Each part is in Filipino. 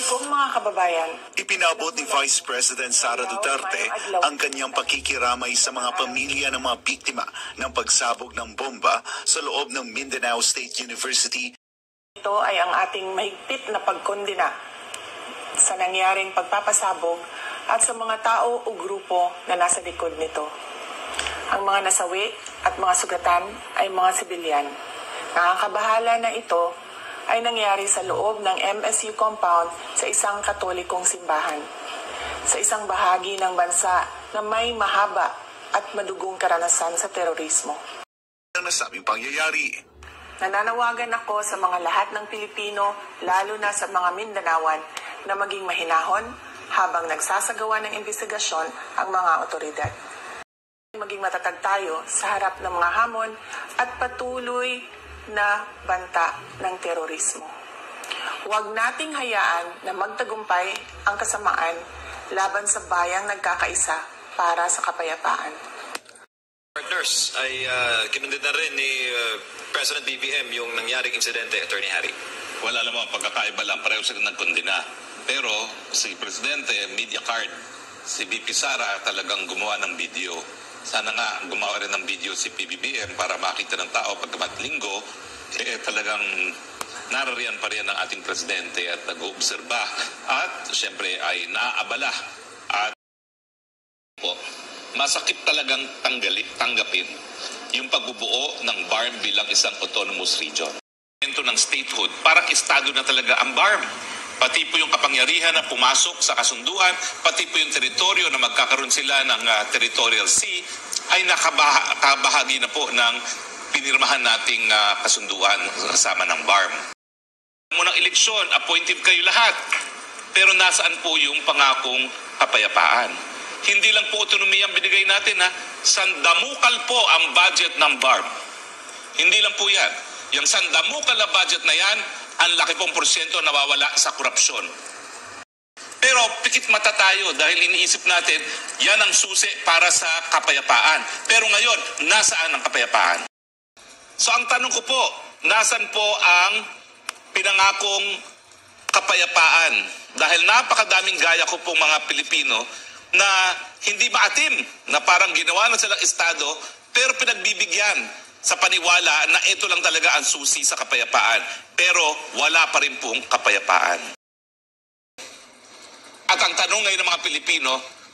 kong mga kababayan, Ipinabot ni Vice President Sara Duterte ang kanyang pakikiramay sa mga pamilya ng mga biktima ng pagsabog ng bomba sa loob ng Mindanao State University. ito ay ang ating mahigpit na pagkondena sa nangyaring pagpapasabog at sa mga tao o grupo na nasa likod nito. Ang mga nasawi at mga sugatan ay mga sibilyan. Nakakabahala na ito ay nangyari sa loob ng MSU compound sa isang katolikong simbahan, sa isang bahagi ng bansa na may mahaba at madugong karanasan sa terorismo. Ang nasabing pangyayari. Nananawagan ako sa mga lahat ng Pilipino, lalo na sa mga Mindanawan, na maging mahinahon habang nagsasagawa ng investigasyon ang mga otoridad. Maging matatag tayo sa harap ng mga hamon at patuloy na banta ng terorismo. Huwag nating hayaan na magtagumpay ang kasamaan laban sa bayang nagkakaisa para sa kapayapaan. Partners, ay kinundin na rin ni President BBM yung nangyaring insidente, Attorney Harry. Wala namang pagkakaiba lang, pareho sila nagkondena. Pero si Presidente, media card, si BP Sara talagang gumawa ng video. Sana nga gumawa rin ng video si PBBM para makita ng tao pagkamat linggo, talagang narariyan pa rin ang ating Presidente at nag-uobserba at siyempre ay naaabala. At po, masakit talagang tanggapin yung pagbubuo ng BARM bilang isang autonomous region. Ng statehood, parang estado na talaga ang BARM. Pati po yung kapangyarihan na pumasok sa kasunduan, pati po yung teritoryo na magkakaroon sila ng territorial sea, ay nakabahagi na po ng pinirmahan nating kasunduan kasama ng BARM. Munang eleksyon, appointed kayo lahat, pero nasaan po yung pangakong kapayapaan? Hindi lang po autonomiya ang binigay natin, sandamukal po ang budget ng BARM. Hindi lang po yan. Yung sandamukal na budget na yan, ang laki pong porsyento nawawala sa korupsyon. Pero pikit mata tayo dahil iniisip natin, yan ang susi para sa kapayapaan. Pero ngayon, nasaan ang kapayapaan? So ang tanong ko po, nasan po ang pinangakong kapayapaan? Dahil napakadaming gaya ko pong mga Pilipino na hindi maatim, na parang ginawa na silang estado, pero pinagbibigyan sa paniwala na ito lang talaga ang susi sa kapayapaan. Pero wala pa rin pong kapayapaan. At ang tanong ngayon ng mga Pilipino,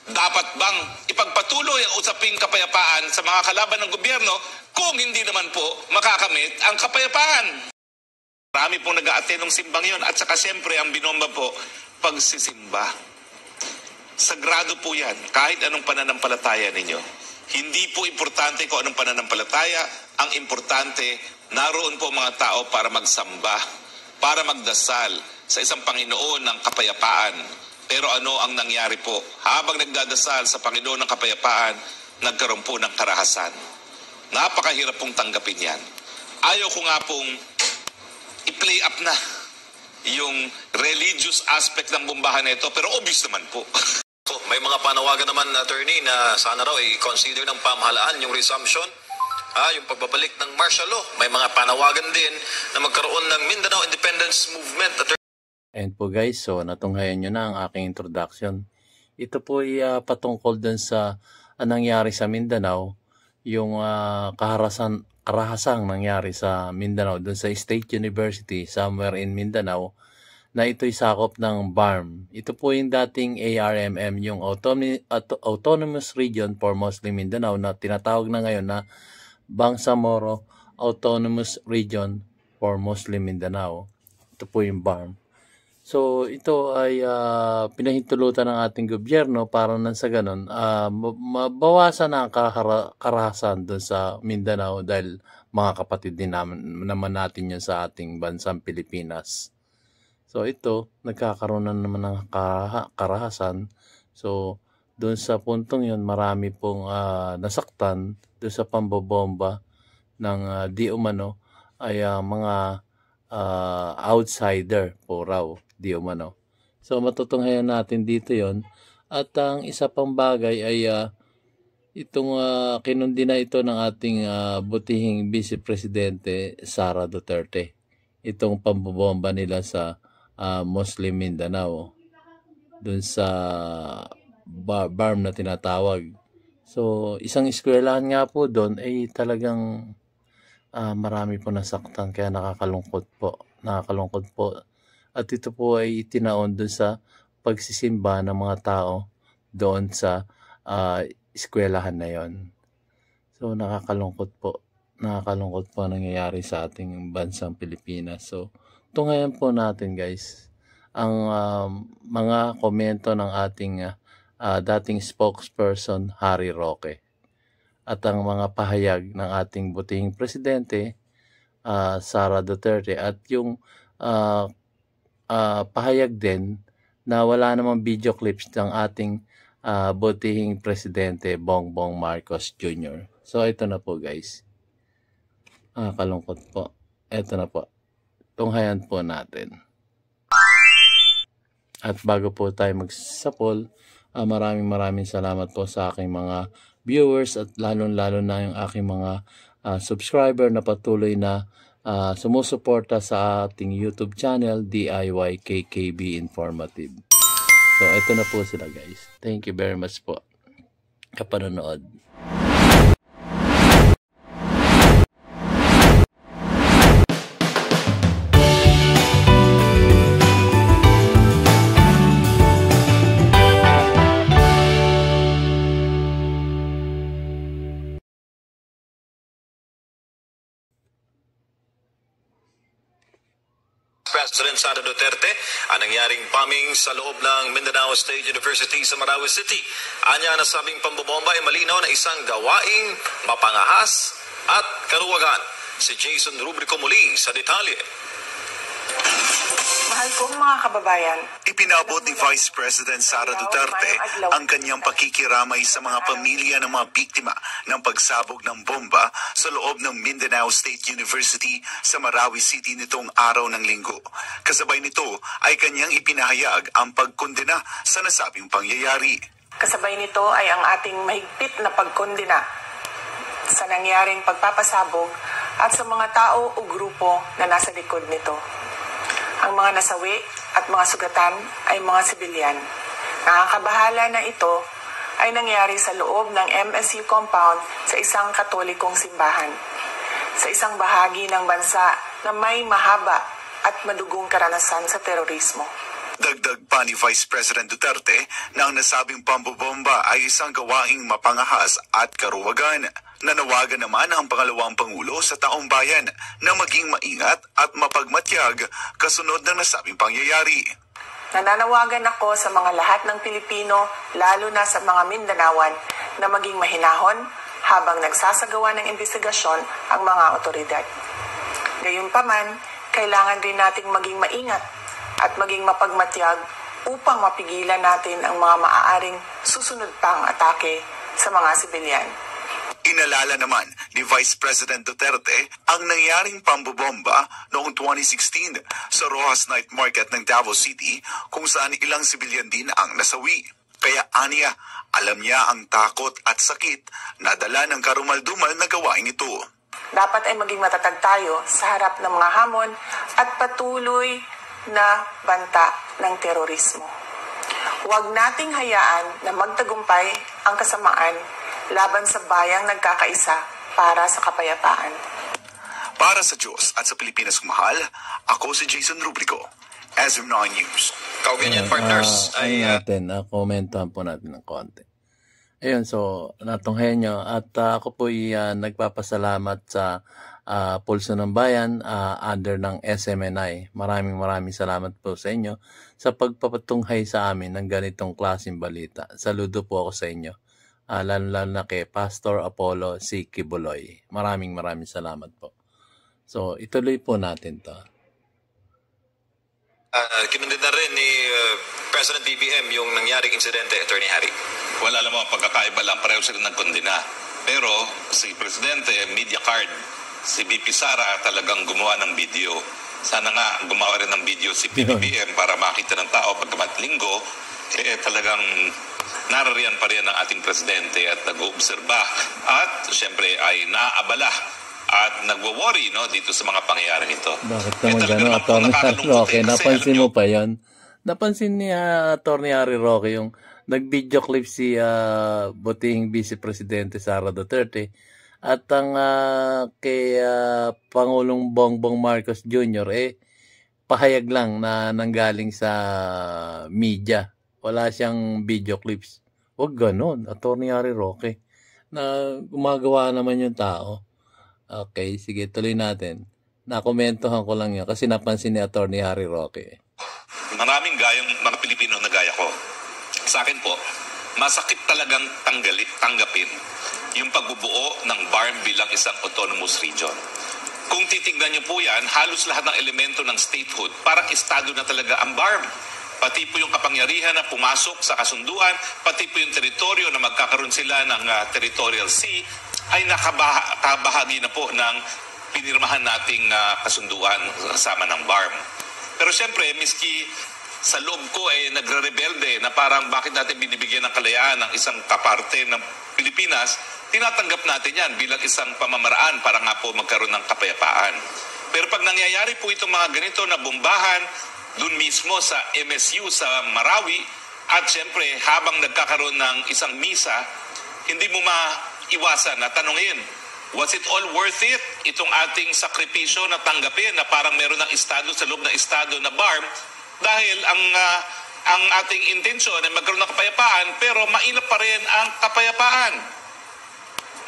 dapat bang ipagpatuloy ang usaping kapayapaan sa mga kalaban ng gobyerno kung hindi naman po makakamit ang kapayapaan? Marami pong nag-a-attend ng simbang yon at saka siyempre ang binomba po, pagsisimba. Sagrado po yan, kahit anong pananampalataya ninyo. Hindi po importante kung anong pananampalataya, ang importante, naroon po mga tao para magsamba, para magdasal sa isang Panginoon ng kapayapaan. Pero ano ang nangyari po? Habang nagdadasal sa Panginoon ng kapayapaan, nagkaroon po ng karahasan. Napakahirap pong tanggapin yan. Ayaw ko nga pong i-play up na yung religious aspect ng bombahan nito, pero obvious naman po. So, may mga panawagan naman, Attorney, na sana raw i-consider ng pamahalaan yung resumption, yung pagbabalik ng martial law. May mga panawagan din na magkaroon ng Mindanao Independence Movement. And po guys, so natunghayan nyo na ang aking introduction. Ito po ay patungkol dun sa nangyari sa Mindanao, yung karahasang nangyari sa Mindanao, dun sa State University somewhere in Mindanao, na ito'y sakop ng BARM. Ito po yung dating ARMM, yung Autonomous Region for Muslim Mindanao, na tinatawag na ngayon na Bangsamoro Autonomous Region for Muslim Mindanao. Ito po yung BARM. So ito ay pinahintulutan ng ating gobyerno para nang sa ganun mabawasan ang karahasan doon sa Mindanao, dahil mga kapatid din naman natin yun sa ating bansang Pilipinas. So ito, nagkakaroon na naman ng karahasan. So doon sa puntong yun, marami pong nasaktan doon sa pambobomba ng di umano ay mga outsider po raw, di umano. So matutunghayan natin dito yon. At ang isa pang bagay ay itong kinundi na ito ng ating butihing Vice Presidente Sara Duterte. Itong pambobomba nila sa Muslim Mindanao dun sa BARM na tinatawag. So, isang eskwelahan nga po doon ay talagang marami po nasaktan, kaya nakakalungkot po. At ito po ay itinaon doon sa pagsisimba ng mga tao doon sa eskwelahan na yon. So, nakakalungkot po nangyayari sa ating bansang Pilipinas. So, tunghayan po natin guys ang mga komento ng ating dating spokesperson Harry Roque at ang mga pahayag ng ating butihing presidente Sara Duterte at yung pahayag din na wala namang video clips ng ating butihing presidente Bongbong Marcos Jr. So ito na po guys. Kalungkot po. Ito na po. Tunghayan po natin. At bago po tayo magsapol, maraming salamat po sa aking mga viewers at lalo na yung aking mga subscriber na patuloy na sumusuporta sa ating YouTube channel, DIY KKB Informative. So, ito na po sila guys. Thank you very much po kapanonood. President Sara Duterte ang nangyaring bombing sa loob ng Mindanao State University sa Marawi City. Anya nasabing pambobomba ay malinaw na isang gawaing mapangahas at karuwagan. Si Jason Rubrico muli sa detalye. Mahal kong mga kababayan, Ipinabot ni Vice President Sara Duterte ang kanyang pakikiramay sa mga pamilya ng mga biktima ng pagsabog ng bomba sa loob ng Mindanao State University sa Marawi City nitong araw ng Linggo. Kasabay nito ay kanyang ipinahayag ang pagkondena sa nasabing pangyayari. kasabay nito ay ang ating mahigpit na pagkondena sa nangyaring pagpapasabog at sa mga tao o grupo na nasa likod nito. Ang mga nasawi at mga sugatan ay mga sibilyan. Nakakabahala na ito ay nangyari sa loob ng MSU compound sa isang katolikong simbahan, sa isang bahagi ng bansa na may mahaba at madugong karanasan sa terorismo. Dagdag pa ni Vice President Duterte na ang nasabing pambobomba ay isang gawaing mapangahas at karuwagan. Nanawagan naman ang pangalawang Pangulo sa taong bayan na maging maingat at mapagmatyag kasunod ng nasabing pangyayari. Nananawagan ako sa mga lahat ng Pilipino, lalo na sa mga Mindanaoan, na maging mahinahon habang nagsasagawa ng investigasyon ang mga otoridad. Gayunpaman, kailangan din nating maging maingat at maging mapagmatyag upang mapigilan natin ang mga maaaring susunod pang atake sa mga sibilyan. Inalala naman ni Vice President Duterte ang nangyaring pambobomba noong 2016 sa Rojas Night Market ng Davao City kung saan ilang sibilyan din ang nasawi. Kaya aniya, alam niya ang takot at sakit na dala ng karumaldumal na gawain ito. Dapat ay maging matatag tayo sa harap ng mga hamon at patuloy na banta ng terorismo. Huwag nating hayaan na magtagumpay ang kasamaan laban sa bayang nagkakaisa para sa kapayapaan. Para sa Diyos at sa Pilipinas kumahal, ako si Jason Rubrico, SM9 News. Kauganyan partners ay komentuhan po natin ng konti. Ayun, so natunghayan nyo at ako po nagpapasalamat sa Pulso ng Bayan under ng SMNI. Maraming salamat po sa inyo sa pagpapatunghay sa amin ng ganitong klaseng balita. Saludo po ako sa inyo. Lalo na kay Pastor Apollo C. Kibuloy. Maraming salamat po. So, ituloy po natin to. Kinundin na rin ni President BBM yung nangyaring insidente, Attorney Harry. Well, alam mo, pagkakaiba lang, pareho sila ng kondena. Pero si Presidente, media card, si BP Sara talagang gumawa ng video. Sana nga gumawa rin ng video si PBBM para makita ng tao pagkamat linggo, talagang narariyan pa rin ang ating presidente at nag-oobserba at siyempre ay naaabala at nagwo-worry dito sa mga pangyayaring ito. Bakit naman gano'n, Atty. Harry Roque? Napansin mo pa yon? Napansin ni Atty. Harry Roque yung nag-video clip si butihing Vice Presidente Sara Duterte at ang kay Pangulong Bongbong Marcos Jr. Pahayag lang na nanggaling sa media. Wala siyang video clips. Huwag gano'n, Atty. Harry Roque. Na gumagawa naman yung tao. Okay, sige, tuloy natin. Nakomentohan ko lang yun kasi napansin ni Atty. Harry Roque. Maraming gayang mga Pilipino na gaya ko. Sa akin po, masakit talagang tanggapin yung pagbubuo ng BARM bilang isang autonomous region. Kung titignan niyo po yan, halos lahat ng elemento ng statehood, parang estado na talaga ang BARM. Pati po yung kapangyarihan na pumasok sa kasunduan, pati po yung teritoryo na magkakaroon sila ng territorial sea, ay nakabahagi na po ng pinirmahan nating kasunduan kasama ng BARM. Pero siyempre, miski sa loob ko nagre-rebelde na parang bakit natin binibigyan ng kalayaan ng isang kaparte ng Pilipinas, tinatanggap natin yan bilang isang pamamaraan para nga po magkaroon ng kapayapaan. Pero pag nangyayari po itong mga ganito na bombahan dun mismo sa MSU sa Marawi, at siyempre habang nagkakaroon ng isang misa, hindi mo maiwasan na tanungin, was it all worth it? Itong ating sakripisyo na tanggapin na parang meron ng estado sa loob ng estado na BARM dahil ang ating intensyon ay magkaroon ng kapayapaan pero mainam pa rin ang kapayapaan.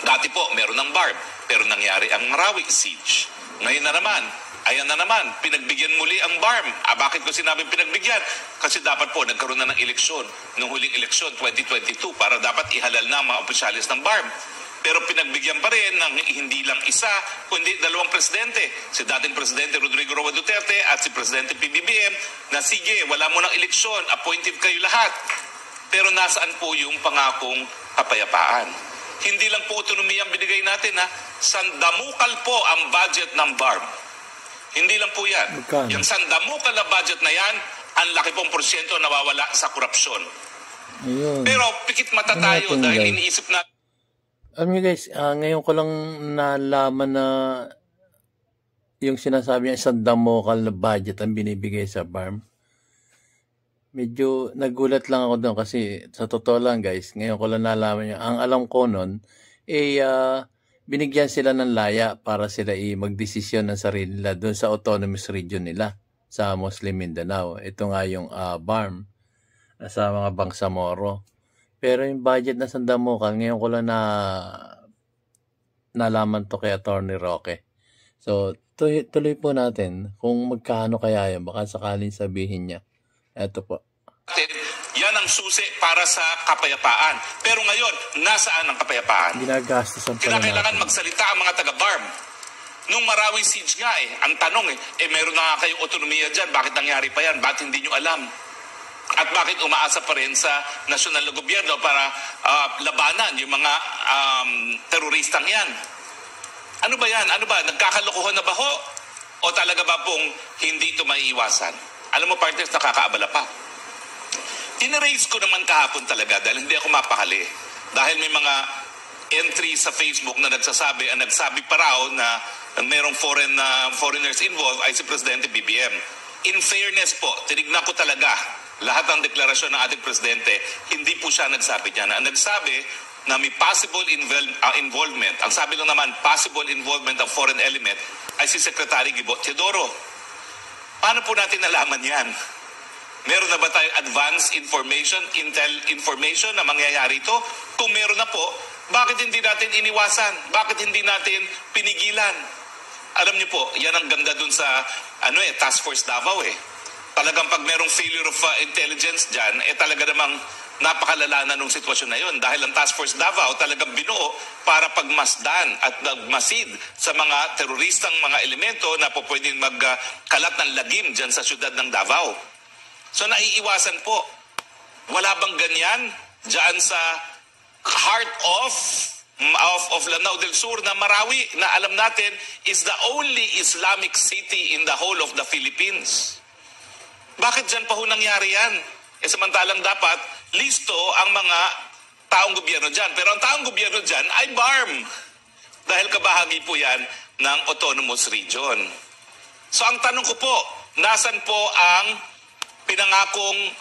Dati po meron ng BARM pero nangyari ang Marawi siege. Ngayon na naman, ayan na naman, pinagbigyan muli ang BARM. Bakit ko sinabing pinagbigyan? Kasi dapat po nagkaroon na ng eleksyon, nung huling eleksyon 2022 para dapat ihalal na mga opisyalis ng BARM. Pero pinagbigyan pa rin ng hindi lang isa, kundi dalawang presidente. Si dating Presidente Rodrigo Roa Duterte at si Presidente PBBM na sige, wala mo ng eleksyon, appointed kayo lahat. Pero nasaan po yung pangakong kapayapaan? Hindi lang po autonomiya ang binigay natin, sandamukal po ang budget ng BARM. Hindi lang po yan. Magkano? Yung sandamukal na budget na yan, ang laki pong porsyento nawawala sa korupsyon. Ayun. Pero pikit mata tayo Ayun, dahil guys. iniisip na Alam niyo guys, ngayon ko lang nalaman na yung sinasabi niya isang damokal na budget ang binibigay sa BARM. Medyo nagulat lang ako doon kasi sa totoo lang guys, ngayon ko lang nalaman niya. Ang alam ko noon, binigyan sila ng laya para sila magdesisyon ng sarili nila doon sa autonomous region nila sa Muslim Mindanao. Ito nga yung BARM sa mga Bangsamoro. Pero yung budget na sandamukal, ngayon ko lang nalaman to kay Atty. Roque. So, tuloy po natin kung magkano kaya yan. Baka sakaling sabihin niya. Ito po. yan ang susi para sa kapayapaan. Pero ngayon, nasaan ang kapayapaan? Ginagastos ang pala Kailangan natin. magsalita ang mga taga-BARM. Nung Marawi siege nga ang tanong meron na nga kayong otonomiya dyan, bakit nangyari pa yan? Bakit hindi nyo alam? At bakit umaasa pa rin sa nasyonal na gobyerno para labanan yung mga teroristang yan? Ano ba yan? Ano ba? Nagkakalokohan na ba ho? O talaga ba pong hindi ito maiiwasan? Alam mo, partners, nakakaabala pa. Tineraise ko naman kahapon talaga dahil hindi ako mapakali. Dahil may mga entry sa Facebook na nagsasabi pa raw na mayroong foreigners involved ay si Presidente BBM. In fairness po, tinignan ko talaga lahat ng deklarasyon ng ating Presidente, hindi po siya nagsabi niya. Ang nagsabi na may possible involvement, ang sabi lang naman, possible involvement ng foreign element ay si Secretary Gibo Teodoro. Paano po natin nalaman yan? Meron na ba tayong advance information, intel information na mangyayari ito? Kung meron na po, bakit hindi natin iniwasan? Bakit hindi natin pinigilan? Alam niyo po, yan ang ganda dun sa Task Force Davao Talagang pag merong failure of intelligence dyan, talaga namang napakalala na nung sitwasyon na yun. Dahil ang Task Force Davao talagang binuo para pagmasdan at magmasid sa mga teroristang mga elemento na po pwedeng magkalat ng lagim dyan sa syudad ng Davao. So naiiwasan po. Wala bang ganyan dyan sa heart of Lanao del Sur na Marawi na alam natin is the only Islamic city in the whole of the Philippines? Bakit dyan pa ho nangyari yan? Samantalang dapat listo ang mga taong gobyerno dyan. Pero ang taong gobyerno dyan ay BARM. Dahil kabahagi po yan ng autonomous region. So ang tanong ko po, nasan po ang pinangakong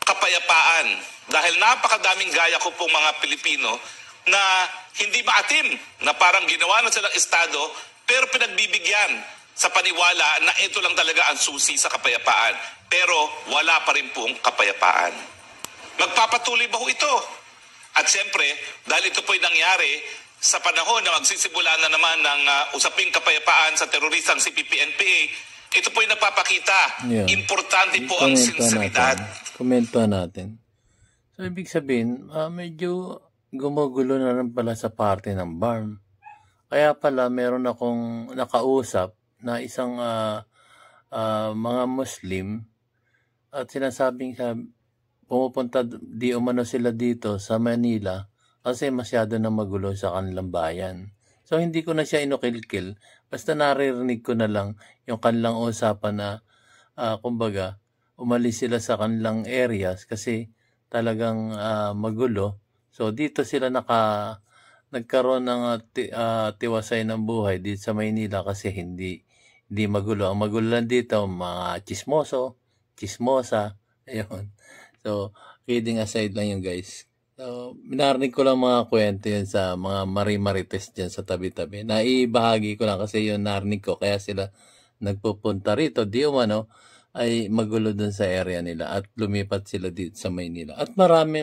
kapayapaan? Dahil napakadaming gaya ko pong mga Pilipino na hindi maatim, na parang ginawa na silang estado, pero pinagbibigyan sa paniwala na ito lang talaga ang susi sa kapayapaan. Pero wala pa rin pong kapayapaan. Magpapatuloy ba ho ito? At siyempre, dahil ito po'y nangyari sa panahon na magsisimula na naman ng usaping kapayapaan sa teroristang CPP-NPA, ito po'y nagpapakita. Yeah. Importante po ang sinseridad. Komentuhan natin. So, ibig sabihin, medyo gumugulo na rin pala sa parte ng BARM. Kaya pala, meron akong nakausap na isang mga Muslim at sinasabing pumupunta di umano sila dito sa Manila kasi masyado na magulo sa kanilang bayan. So, hindi ko na siya inukilkil. Basta naririnig ko na lang yung kanilang usapan na, kumbaga, umalis sila sa kanilang areas kasi talagang magulo. So, dito sila nagkaroon ng tiwasay ng buhay dito sa Maynila kasi hindi magulo. Ang magulo lang dito, mga chismosa, ayun. So, kidding aside lang yun, guys. So, minarinig ko lang mga kwento yun sa mga marites dyan sa tabi-tabi. Naibahagi ko lang kasi yun narinig ko. Kaya sila nagpupunta rito. Di umano ay magulo dun sa area nila at lumipat sila dito sa Maynila. At marami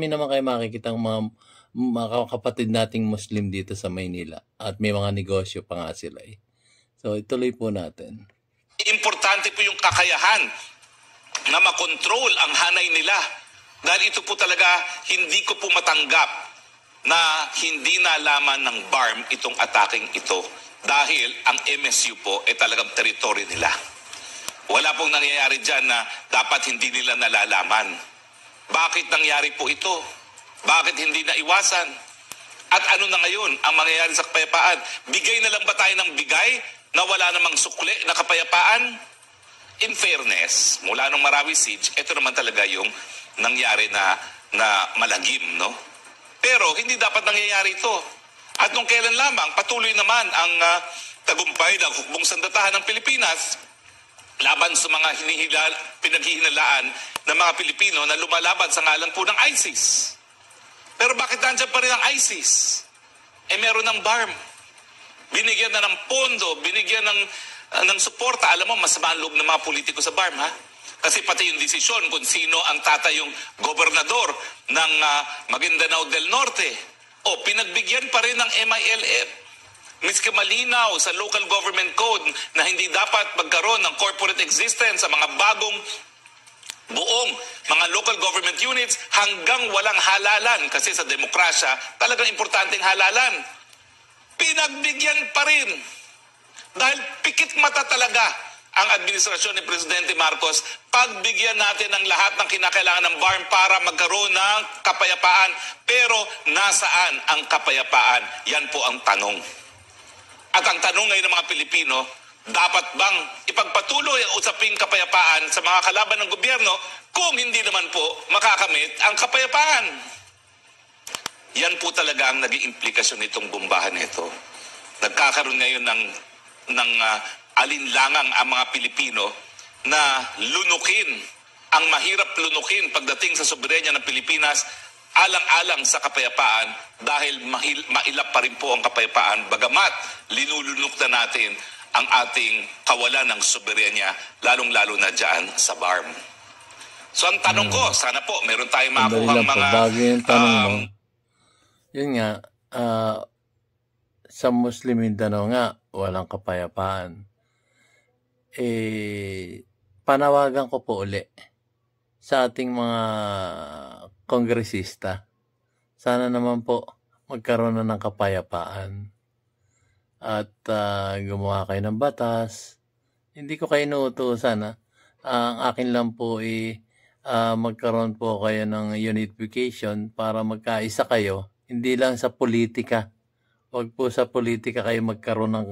naman kayo makikitang mga kapatid nating Muslim dito sa Maynila. At may mga negosyo pa nga sila eh. So, ituloy po natin. Importante po yung kakayahan na makontrol ang hanay nila. Dahil ito po talaga, hindi ko po matanggap na hindi nalaman ng BARM itong ataking ito. Dahil ang MSU po ay talagang teritoryo nila. Wala pong nangyayari dyan na dapat hindi nila nalalaman. Bakit nangyari po ito? Bakit hindi naiwasan? At ano na ngayon ang mangyayari sa kapayapaan? Bigay na lang ba tayo ng bigay na wala namang sukli na kapayapaan? In fairness, mula nung Marawi Siege, ito naman talaga yung nangyari na malagim, no? Pero hindi dapat nangyayari ito. At nung kailan lamang, patuloy naman ang tagumpay ng hukbong sandatahan ng Pilipinas laban sa mga pinaghihinalaan ng mga Pilipino na lumalaban sa ngalan po ng ISIS. Pero bakit nandiyan pa rin ang ISIS? Meron ng BARM. Binigyan na ng pondo, binigyan ng suporta. Alam mo, masama ang loob ng mga politiko sa BARM, ha? Kasi pati yung desisyon kung sino ang tatayong gobernador ng Maguindanao del Norte. Pinagbigyan pa rin ng MILF. Miski malinaw sa local government code na hindi dapat magkaroon ng corporate existence sa mga bagong buong mga local government units hanggang walang halalan. Kasi sa demokrasya, talagang importanteng halalan. Pinagbigyan pa rin. Dahil pikit mata talaga ang administrasyon ni Presidente Marcos, pagbigyan natin ng lahat ng kinakailangan ng BARM para magkaroon ng kapayapaan. Pero nasaan ang kapayapaan? Yan po ang tanong. At ang tanong ngayon ng mga Pilipino, dapat bang ipagpatuloy ang usaping kapayapaan sa mga kalaban ng gobyerno kung hindi naman po makakamit ang kapayapaan? Yan po talaga ang naging implikasyon nitong bombahan nito. Nagkakaroon ngayon ng alinlangang ang mga Pilipino na lunukin, ang mahirap lunukin pagdating sa soberenya ng Pilipinas, alang-alang sa kapayapaan dahil mailap pa rin po ang kapayapaan bagamat linulunok na natin ang ating kawalan ng soberenya lalong-lalo na dyan sa BARM. So ang tanong ko, sana po meron tayong makuhang mga yun nga, sa Muslim Mindanao nga walang kapayapaan. Panawagan ko po uli sa ating mga kongresista. Sana naman po magkaroon na ng kapayapaan. At gumawa kayo ng batas. Hindi ko kayo inuutusan. Ang akin lang po magkaroon po kayo ng unification para magkaisa kayo. Hindi lang sa politika. Huwag po sa politika kayo magkaroon ng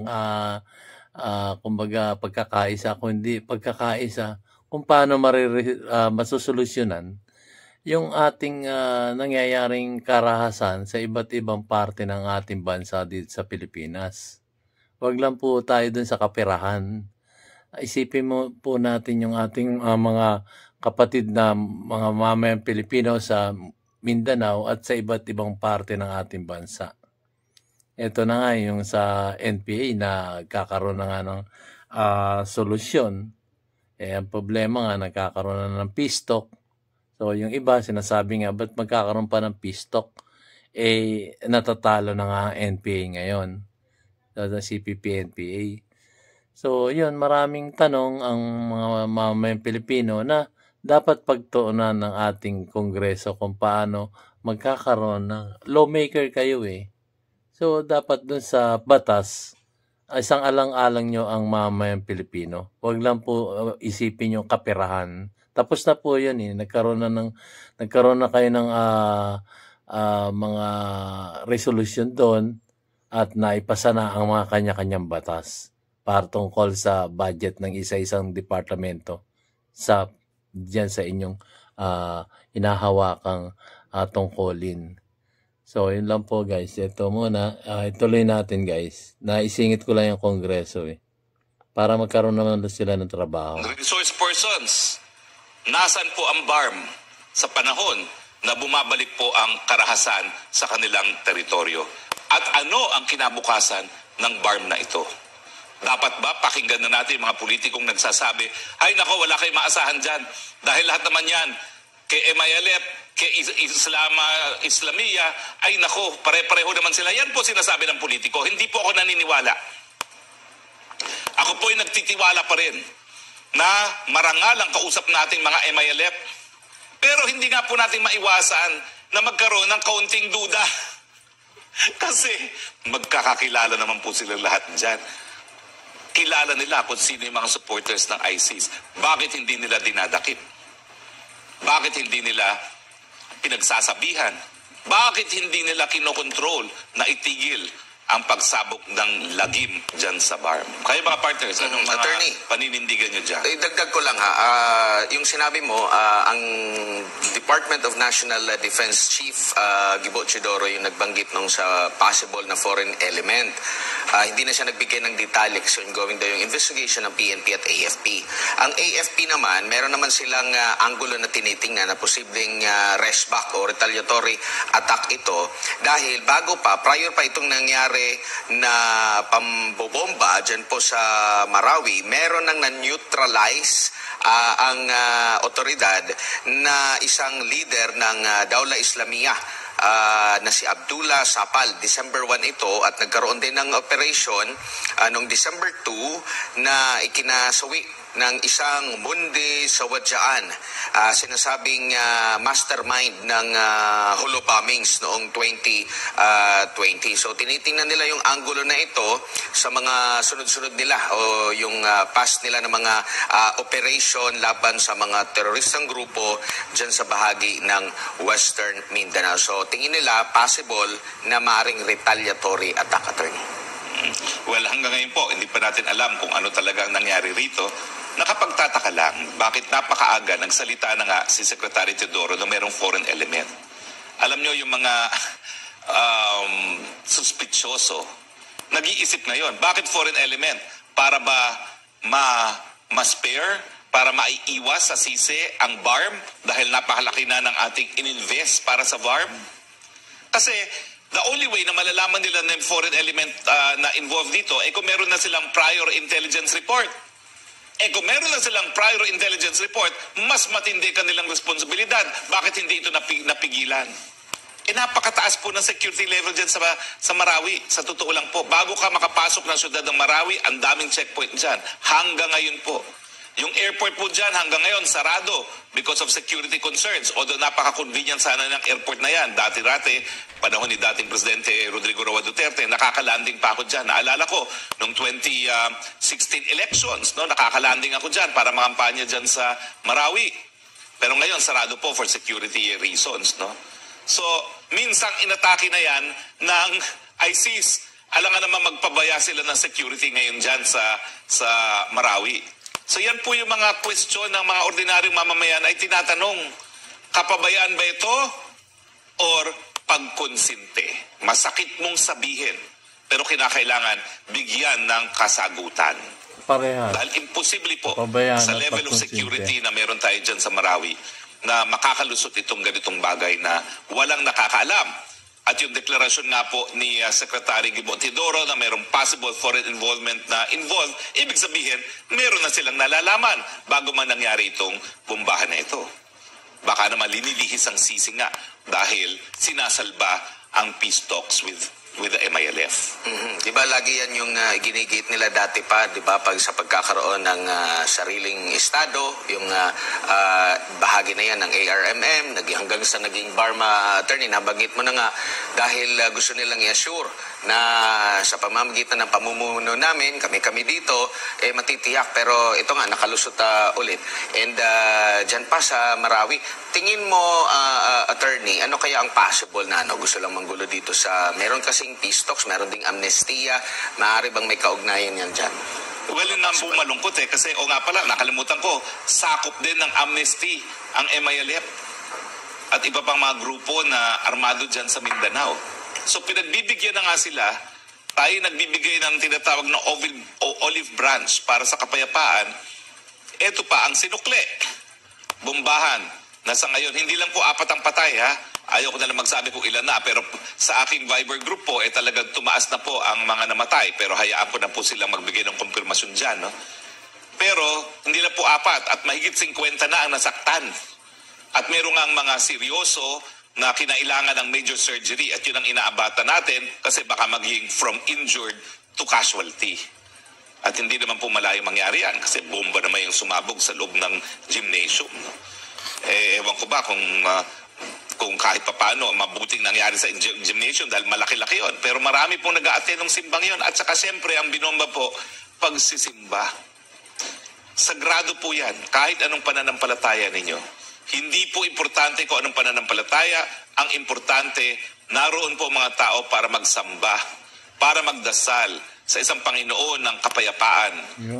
kumbaga pagkakaisa. Kundi pagkakaisa kung paano masusolusyonan yung ating nangyayaring karahasan sa iba't ibang parte ng ating bansa dito sa Pilipinas. Wag lang po tayo dun sa kaperahan. Isipin mo po natin yung ating mga kapatid na mga mamayang Pilipino sa Mindanao at sa iba't ibang parte ng ating bansa. Ito na nga yung sa NPA na kakaroon na nga ng solusyon. Ang problema nga, nagkakaroon na ng pistok. So yung iba sinasabi nga, ba't magkakaroon pa ng pistok? Natatalo na nga ang NPA ngayon. Sa CPP-NPA. So yun, maraming tanong ang mga mamayang Pilipino na dapat pagtuunan ng ating Kongreso kung paano magkakaroon ng lawmaker kayo So dapat dun sa batas, isang alang-alang nyo ang mamayang Pilipino. Huwag lang po isipin yung kaperahan. Tapos na po yun Nagkaroon na kayo ng mga resolution doon at naipasa na ang mga kanya-kanyang batas para tungkol sa budget ng isa-isang departamento diyan sa inyong hinahawakang tungkulin. So, yun lang po guys. Ito muna. Ituloy natin guys. Naisingit ko lang yung Kongreso para magkaroon naman sila ng trabaho. Resource persons, nasan po ang BARM sa panahon na bumabalik po ang karahasan sa kanilang teritoryo? At ano ang kinabukasan ng BARM na ito? Dapat ba pakinggan na natin mga politikong nagsasabi, ay nako, wala kayong maasahan dyan. Dahil lahat naman yan, kay MILF, kay Islamia, ay nako, pare-pareho naman sila. Yan po sinasabi ng politiko. Hindi po ako naniniwala. Ako po'y nagtitiwala pa rin na marangal ang kausap nating mga MILF. Pero hindi nga po natin maiwasan na magkaroon ng kaunting duda. Kasi magkakakilala naman po sila lahat dyan. Kilala nila kung sino yung mga supporters ng ISIS. Bakit hindi nila dinadakip? Bakit hindi nila pinagsasabihan? Bakit hindi nila kinokontrol na itigil ang pagsabog ng lagim dyan sa BARM? Kayo mga partners, anong mga Attorney, paninindigan nyo dyan? dagdag ko lang yung sinabi mo, ang Department of National Defense Chief Gibo Chidoro yung nagbanggit nung sa possible na foreign element. Hindi na siya nagbigay ng detalye kasi ongoing daw yung investigation ng PNP at AFP. Ang AFP naman, meron naman silang angulo na tinitingnan na posibleng restback o retaliatory attack ito dahil prior pa itong nangyari na pambobomba dyan po sa Marawi, meron nang na-neutralize ang otoridad na isang leader ng Dawla Islamiyah na si Abdullah Sapal. December 1 ito at nagkaroon din ng operation noong December 2 na ikinasawi ng isang Mundi Sawadyaan, sinasabing mastermind ng holo bombings noong 2020. So tinitingnan nila yung angulo na ito sa mga sunod-sunod nila o yung past nila ng mga operation laban sa mga teroristang grupo dyan sa bahagi ng Western Mindanao. So tingin nila possible na maaring retaliatory attack, attorney. Well, hanggang ngayon po, hindi pa natin alam kung ano talagang nangyari rito. Nakapagtataka lang, bakit napakaaga nagsalita na nga si Secretary Teodoro na mayroong foreign element. Alam nyo yung mga suspitsyoso, nag-iisip ngayon, bakit foreign element? Para ba ma-spare? Para maiiwas sa sisi ang BARM? Dahil napakalaki na ng ating ininvest para sa BARM? Kasi the only way na malalaman nila na yung foreign element na involved dito ay kung meron na silang prior intelligence report. Kung meron na silang prior intelligence report, mas matindi kanilang responsibilidad. Bakit hindi ito napigilan? Napakataas po ng security level dyan sa Marawi. Sa totoo lang po, bago ka makapasok ng syudad ng Marawi, ang daming checkpoint dyan. Hanggang ngayon po. Yung airport po dyan hanggang ngayon sarado because of security concerns. Although napaka-convenient sana ng airport na yan. Dati-rati, panahon ni dating Presidente Rodrigo Roa Duterte, nakakalanding pa ako dyan. Naalala ko, noong 2016 elections, nakakalanding ako dyan para makampanya dyan sa Marawi. Pero ngayon, sarado po for security reasons. So, minsang inatake na yan ng ISIS. Alam nga naman magpabaya sila ng security ngayon dyan sa Marawi. So yan po yung mga question ng mga ordinaryong mamamayan ay tinatanong, kapabayaan ba ito or pagkonsinte? Masakit mong sabihin, pero kinakailangan bigyan ng kasagutan. Parehas. Dahil imposible po Pabayaan sa at level of pagkonsinte. security na meron tayo dyan sa Marawi na makakalusot itong ganitong bagay na walang nakakaalam. At yung deklarasyon nga po ni Secretary Gibo Teodoro na mayroong possible foreign involvement na involved, ibig sabihin, meron na silang nalalaman bago man nangyari itong bombahan na ito. Baka naman linilihis ang sisi nga dahil sinasalba ang peace talks with the MILF. Di ba lagi yan yung ginigit nila dati pa, di ba, pag sa pagkakaroon ng sariling estado, yung bahagi na yan ng ARMM, hanggang sa naging Barma attorney, nabanggit mo na nga, dahil gusto nilang i-assure na sa pamamagitan ng pamumuno namin, kami dito, matitiyak, pero ito nga, nakalusot ulit. And dyan pa sa Marawi, tingin mo, attorney, ano kaya ang possible na gusto lang manggulo dito sa, meron kasing peace talks, meron ding amnestia, maaari bang may kaugnayan yan dyan? Well, yun ang malungkot kasi o nga pala, nakalimutan ko, sakop din ng amnesty ang MILF at iba pang mga grupo na armado dyan sa Mindanao. So pinagbibigyan na nga sila, tayo nagbibigay ng tinatawag na olive branch para sa kapayapaan. Ito pa ang sinukli, bombahan, na sa ngayon, hindi lang po 4 ang patay ha. Ayaw ko na lang magsabi kung ilan na, pero sa aking Viber group po, talagang tumaas na po ang mga namatay. Pero hayaan ko na po silang magbigay ng konfirmasyon dyan. No? Pero hindi lang po 4 at mahigit 50 na ang nasaktan. At meron ang mga seryoso na kinailangan ng major surgery at yun ang inaabata natin kasi baka maging from injured to casualty. At hindi naman po malayong mangyari yan kasi bomba naman yung sumabog sa loob ng gymnasium. No? Ewan ko ba kung kahit paano mabuting nangyari sa gymnasium dahil malaki-laki yon. Pero marami pong nag-a-attend ng simbang yon. At saka siyempre ang binomba po, pagsisimba. Sagrado po yan. Kahit anong pananampalataya ninyo. Hindi po importante kung anong pananampalataya. Ang importante, naroon po mga tao para magsamba, para magdasal sa isang Panginoon ng kapayapaan.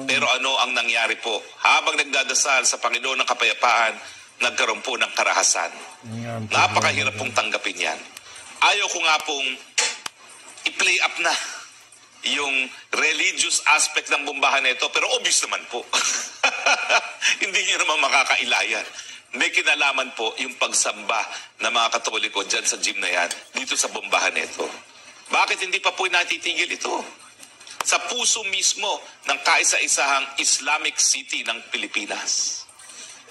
Pero ano ang nangyari po? Habang nagdadasal sa Panginoon ng kapayapaan, nagkaroon po ng karahasan. Napakahirap pong tanggapin yan. Ayaw ko nga pong i-play up na yung religious aspect ng bombahan nito, pero obvious naman po. Hindi nyo naman makakailayan. May kinalaman po yung pagsamba ng mga Katoliko dyan sa gym na yan, dito sa bombahan nito. Bakit hindi pa po natitigil ito? Sa puso mismo ng kaisa-isahang Islamic City ng Pilipinas.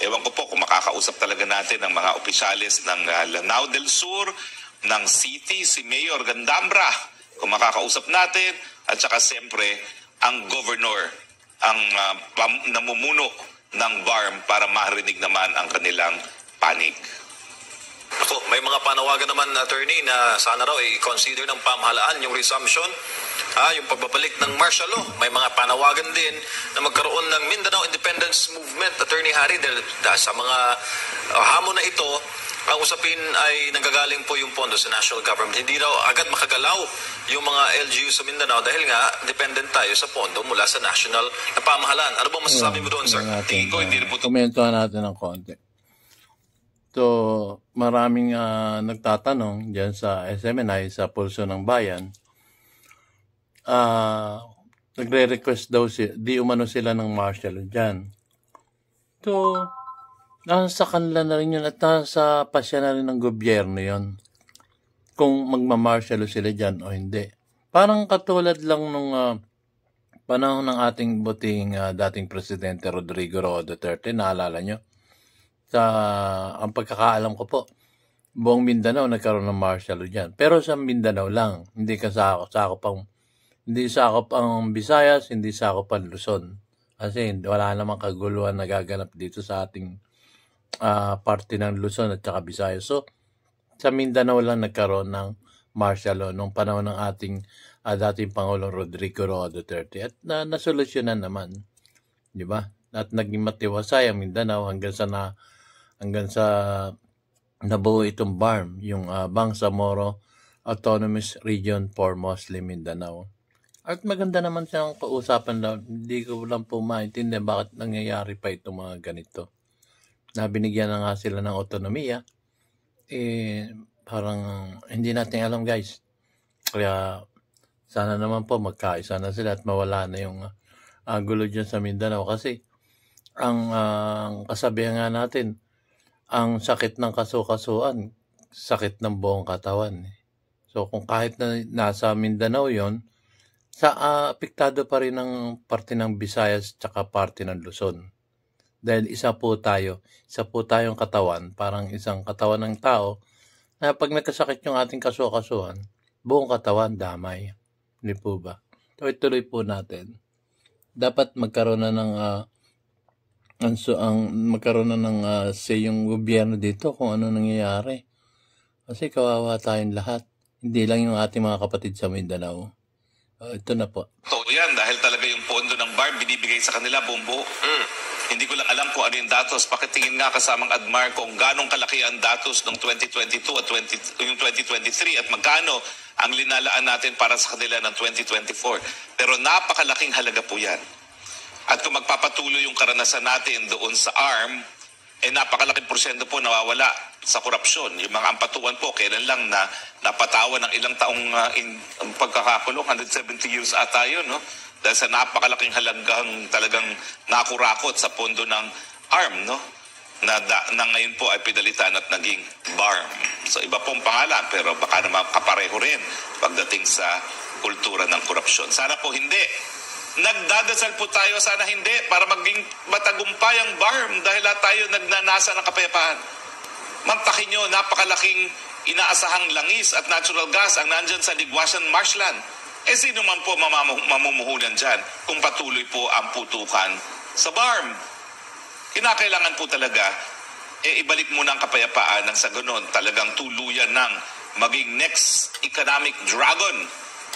Ewan ko po kung makakausap talaga natin ng mga opisyales ng Lanao del Sur, ng City, si Mayor Gandambra, kung makakausap natin, at saka siyempre ang governor, ang namumuno ng BARM para marinig naman ang kanilang panig. Ako, may mga panawagan naman, attorney, na sana raw i-consider ng pamahalaan yung resumption, yung pagbabalik ng martial law. May mga panawagan din na magkaroon ng Mindanao Independence Movement, Attorney Harry, dahil sa mga hamon na ito, ang usapin ay nanggagaling po yung pondo sa national government. Hindi raw agad makagalaw yung mga LGU sa Mindanao dahil nga dependent tayo sa pondo mula sa national na pamahalaan. Ano bang masasabi mo doon, sir? Tingin ko hindi na po ito. Komentuhan natin ng konti. So, maraming nagtatanong dyan sa SMNI, sa Pulso ng Bayan. Nagre-request daw di umano sila ng martial dyan. So, nasa kanila na rin yun at nasa pasya na rin ng gobyerno yun. Kung magmamartial sila dyan o hindi. Parang katulad lang nung panahon ng ating buting dating Presidente Rodrigo Roa Duterte, naalala nyo? Ang pagkakaalam ko po, buong Mindanao nagkaroon ng martial law dyan. Pero sa Mindanao lang, hindi sakop ang Visayas, hindi sakop ang Luzon. Kasi wala namang kaguluhan na gaganap dito sa ating parte ng Luzon at saka Visayas. So, sa Mindanao lang nagkaroon ng martial law nung panahon ng ating dating Pangulong Rodrigo Roa Duterte. At nasolusyonan naman. Di ba? At naging matiwasay ang Mindanao hanggang sa nabuo itong BARM, yung Bangsamoro Autonomous Region for Muslim Mindanao. At maganda naman siyang kausapan daw. Hindi ko lang po maintindihan bakit nangyayari pa itong mga ganito. Nabinigyan na nga sila ng autonomiya. Parang hindi natin alam, guys. Kaya Sana naman po magkaisa na sila at mawala na yung gulo dyan sa Mindanao. Kasi ang kasabihan nga natin, ang sakit ng kasukasuan, sakit ng buong katawan. So kung kahit na nasa Mindanao yon, apektado pa rin ang parte ng Visayas tsaka parte ng Luzon. Dahil isa po tayong katawan, parang isang katawan ng tao, na pag nagkasakit yung ating kasukasuan, buong katawan damay. Hindi po ba? So ituloy po natin. Dapat magkaroon na ng say yung gobyerno dito kung ano nangyayari. Kasi kawawa tayong lahat. Hindi lang yung ating mga kapatid sa Mindanao. Ito na po. Totoo yan dahil talaga yung pondo ng BARM binibigay sa kanila buong buo. Hindi ko lang alam kung ano yung datos. Pakitingin nga kasamang Admar kung ganong kalaki ang datos ng 2022 at yung 2023 at magkano ang linalaan natin para sa kanila ng 2024. Pero napakalaking halaga po yan. At kung magpapatuloy yung karanasan natin doon sa ARM, napakalaking porsyento po nawawala sa korupsyon. Yung mga ampatuan po, kailan lang na napatawan ng ilang taong pagkakakulong, 170 years ata yun, no? Dahil sa napakalaking halagang talagang nakurakot sa pondo ng ARM, no? Na ngayon po ay pinalitan at naging BARM. So iba pong pangalan, pero baka naman kapareho rin pagdating sa kultura ng korupsyon. Sana po hindi. Nagdadasal po tayo, sana hindi, para maging matagumpay ang BARM dahil lahat tayo nagnanasa ng kapayapaan. Mantakin nyo, napakalaking inaasahang langis at natural gas ang nandyan sa Digwasan Marshland. Sino man po mamumuhunan dyan kung patuloy po ang putukan sa BARM? Kinakailangan po talaga, ibalik muna ang kapayapaan nang sa ganun talagang tuluyan ng maging next economic dragon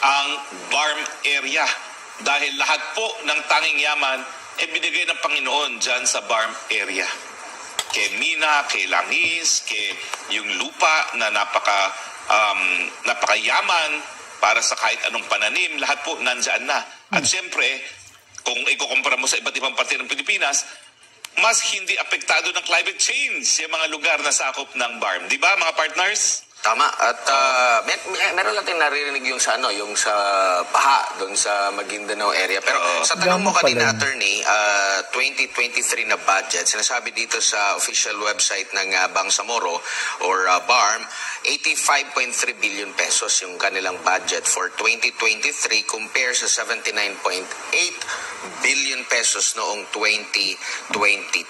ang BARM area. Dahil lahat po ng tanging yaman binigay ng Panginoon dyan sa BARM area. Kay mina, kay langis, kay yung lupa na napakayaman para sa kahit anong pananim, lahat po nandyan na. At siyempre, kung ikukumpara mo sa iba't ibang parte ng Pilipinas, mas hindi apektado ng climate change yung mga lugar na sakop ng BARM. Di ba, mga partners? Tama. At meron natin naririnig yung sa baha doon sa Maguindanao area. Pero sa tanong mo kanina, attorney, 2023 na budget, sinasabi dito sa official website ng Bangsamoro or BARM, 85.3 billion pesos yung kanilang budget for 2023 compare sa 79.8 billion pesos noong 2022.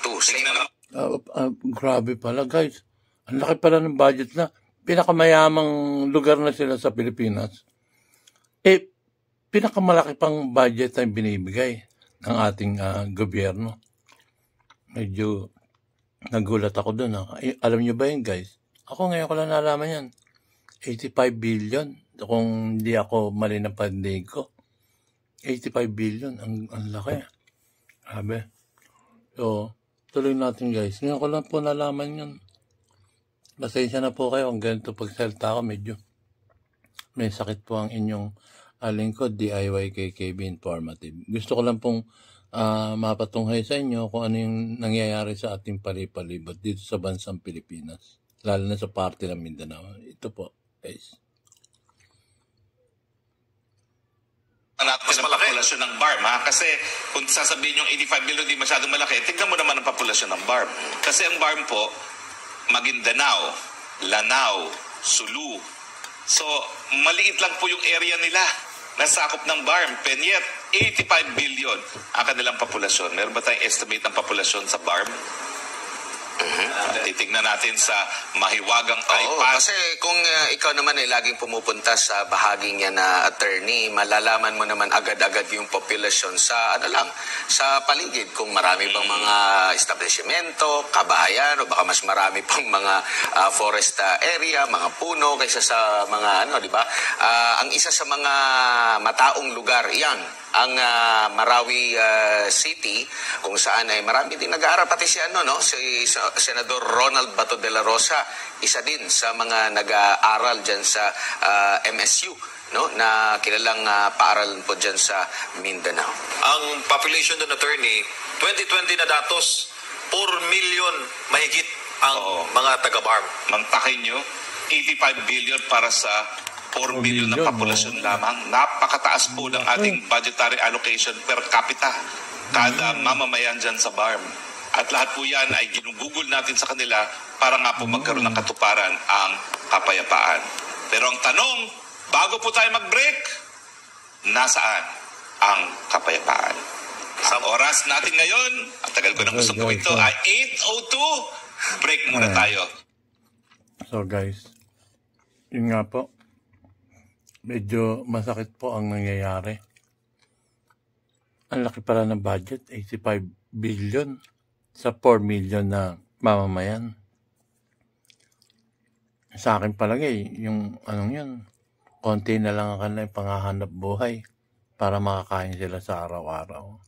Grabe pala, guys. Ang laki pala ng budget na. Pinakamayamang lugar na sila sa Pilipinas, pinakamalaki pang budget na binibigay ng ating gobyerno. Medyo nagulat ako doon. Alam nyo ba yun, guys? Ako ngayon ko lang nalaman yan. 85 billion. Kung hindi ako mali na pandig ko. 85 billion. Ang laki. Grabe. So, tuloy natin, guys. Ngayon ko lang po nalaman yun. Pasensya na po kayo kung ganito pagsalita ko, medyo may sakit po ang inyong lingkod, DIY KKB Informative. Gusto ko lang pong mapatunghay sa inyo kung ano yung nangyayari sa ating palipalibot dito sa bansang Pilipinas, lalo na sa parte ng Mindanao. Ito po, guys. Mas malaki ang populasyon ng BARM, ha? Kasi kung sasabihin yung 85 billion di masyadong malaki, tignan mo naman ang populasyon ng BARM. Kasi ang BARM po, Maguindanao, Lanao, Sulu. So, maliit lang po yung area nila na sakop ng BARM. And yet, 85 billion ang kanilang populasyon. Meron ba tayong estimate ng populasyon sa BARM? Titignan natin sa mahiwagang iPad. Kasi kung ikaw naman ay laging pumupunta sa bahaging yan na attorney, malalaman mo naman agad-agad yung populasyon sa sa paligid. Kung marami bang mga establishmento, kabahayan, o baka mas marami pang mga forest area, mga puno kaysa sa mga di ba? Ang isa sa mga mataong lugar, yan ang Marawi City, kung saan ay marami din nag-aaral, pati si si Senador Ronald Bato de la Rosa, isa din sa mga nag-aaral dyan sa MSU, na kilalang paaralan po dyan sa Mindanao. Ang population doon, attorney, 2020 na datos, 4 million mahigit ang mga taga-BARM. Mantakin nyo, 85 billion para sa 4 million na populasyon lamang. Napakataas po ng ating budgetary allocation per capita kada mamamayan dyan sa BARM. At lahat po yan ay ginugugol natin sa kanila para nga po magkaroon ng katuparan ang kapayapaan. Pero ang tanong, bago po tayo mag-break, nasaan ang kapayapaan? Ang oras natin ngayon, ang tagal ko nang gustong gawin ito, ay 8:02. Break muna tayo. So guys, yun nga po, medyo masakit po ang nangyayari. Ang laki pala ng budget, 85 billion sa 4 million na mamamayan. Sa akin palagay, yung anong yun, konti na lang ang kanilang panghahanap buhay para makakain sila sa araw-araw.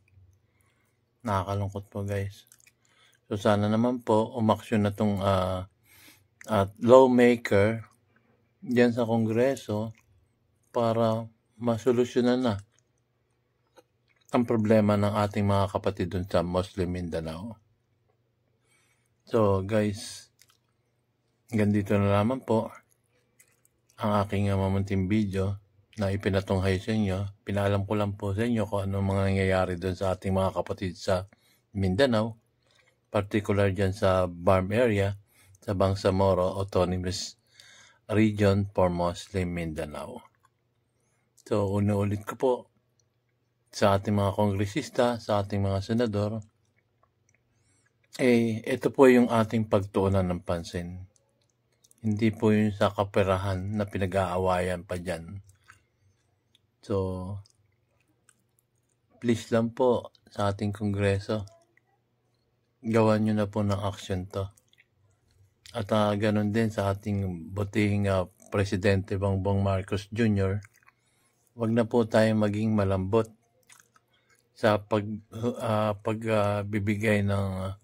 Nakakalungkot po guys. So sana naman po umaksyon na tong lawmaker diyan sa Kongreso para masolusyonan na ang problema ng ating mga kapatid dun sa Muslim Mindanao. So guys, ganito na lamang po ang aking mamunting video na ipinatunghay sa inyo. Pinaalam ko lang po sa inyo kung ano mga nangyayari dun sa ating mga kapatid sa Mindanao, particular dyan sa BARM area, sa Bangsamoro Autonomous Region for Muslim Mindanao. So, ulit ko po sa ating mga kongresista, sa ating mga senador, ito po yung ating pagtuunan ng pansin. Hindi po yung sa kaperahan na pinag-aawayan pa dyan. So, please lang po sa ating kongreso, gawan nyo na po ng action to. At ganun din sa ating butihing Presidente Bongbong Marcos Jr., wag na po tayong maging malambot sa pagbibigay ng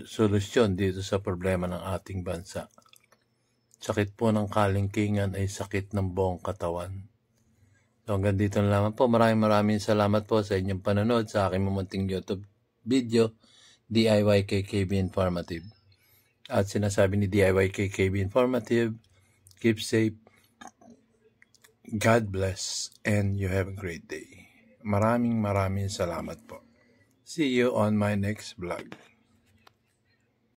solusyon dito sa problema ng ating bansa. Sakit po ng kalingkingan ay sakit ng buong katawan. So hanggang dito na lamang po. Maraming salamat po sa inyong panonood sa aking mamunting YouTube video, DIYKKB Informative. At sinasabi ni DIYKKB Informative, keep safe, God bless, and you have a great day. Maraming salamat po. See you on my next vlog.